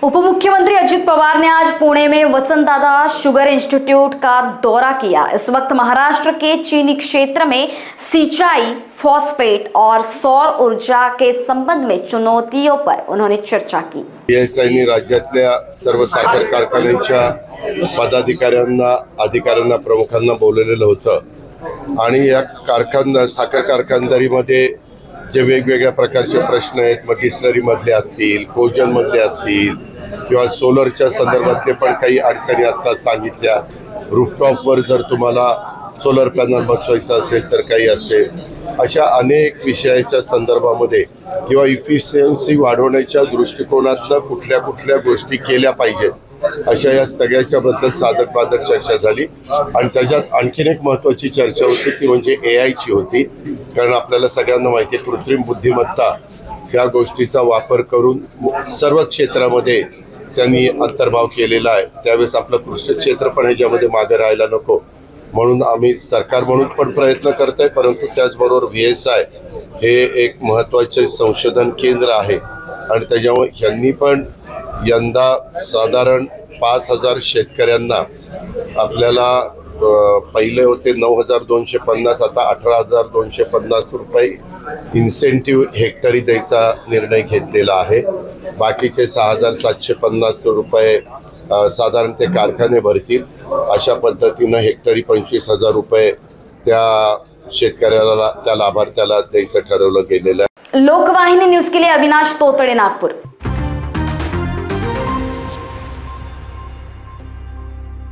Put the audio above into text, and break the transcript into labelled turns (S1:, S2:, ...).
S1: उपमुख्यमंत्री अजित पवार ने आज पुणे में वसंतदादा शुगर इंस्टीट्यूट का दौरा किया। इस वक्त महाराष्ट्र के चीनी क्षेत्र में सिंचाई, फॉस्फेट और सौर ऊर्जा के संबंध में चुनौतियों पर उन्होंने चर्चा की।
S2: बीएसआयने राज्यातल्या सर्व साखर कारखान्यांच्या पदाधिकाऱ्यांना, अधिकाऱ्यांना, प्रमुखांना बोलवलेलं होतं आणि या साखर कारखानदारीमध्ये जे वेगवेगळ्या प्रकारचे प्रश्न आहेत, मग डिस्टलरी मधले असतील, कोजन मधले असतील किंवा सोलरच्या संदर्भातले पण काही अडचणी आता सांगितल्या। रूफटॉपवर जर तुम्हाला सोलर पॅनल बसवायचं असेल तर काही असेल, अशा अनेक विषयाच्या संदर्भामध्ये किंवा इफिशियन्सी वाढवण्याच्या दृष्टिकोनातनं कुठल्या कुठल्या गोष्टी केल्या पाहिजेत अशा या सगळ्याच्या बद्दल साधक बाधक चर्चा झाली। आणि त्याच्यात आणखीन एक महत्त्वाची चर्चा होती ती म्हणजे एआयची होती। कारण आपल्याला सगळ्यांना माहिती आहे कृत्रिम बुद्धिमत्ता या गोष्टीचा वापर करून सर्व क्षेत्रामध्ये त्यांनी अंतर्भाव केलेला आहे। त्यावेळेस आपलं कृषी क्षेत्र पण ह्याच्यामध्ये मागे राहायला नको म्हणून आम्ही सरकार म्हणून पण प्रयत्न करतोय, परंतु त्याचबरोबर VSI हे एक महत्त्वाचे संशोधन केंद्र आहे आणि त्याच्यामुळे यांनी पण यंदा साधारण 5000 शेतकऱ्यांना आपल्याला पहिले होते 9250, आता 18250 रुपये इन्सेंटिव्ह हेक्टरी द्यायचा निर्णय घेतलेला आहे। बाकीचे 6750 रुपये साधारण ते कारखाने भरतील। अशा पद्धतीने हेक्टरी 25000 रुपये त्या शेतकऱ्याला, त्या लाभार्थ्याला द्यायचं ठरवलं गेलेलं आहे।
S1: लोकवाहिनी न्यूज के लिए अविनाश तोतड़े, नागपुर।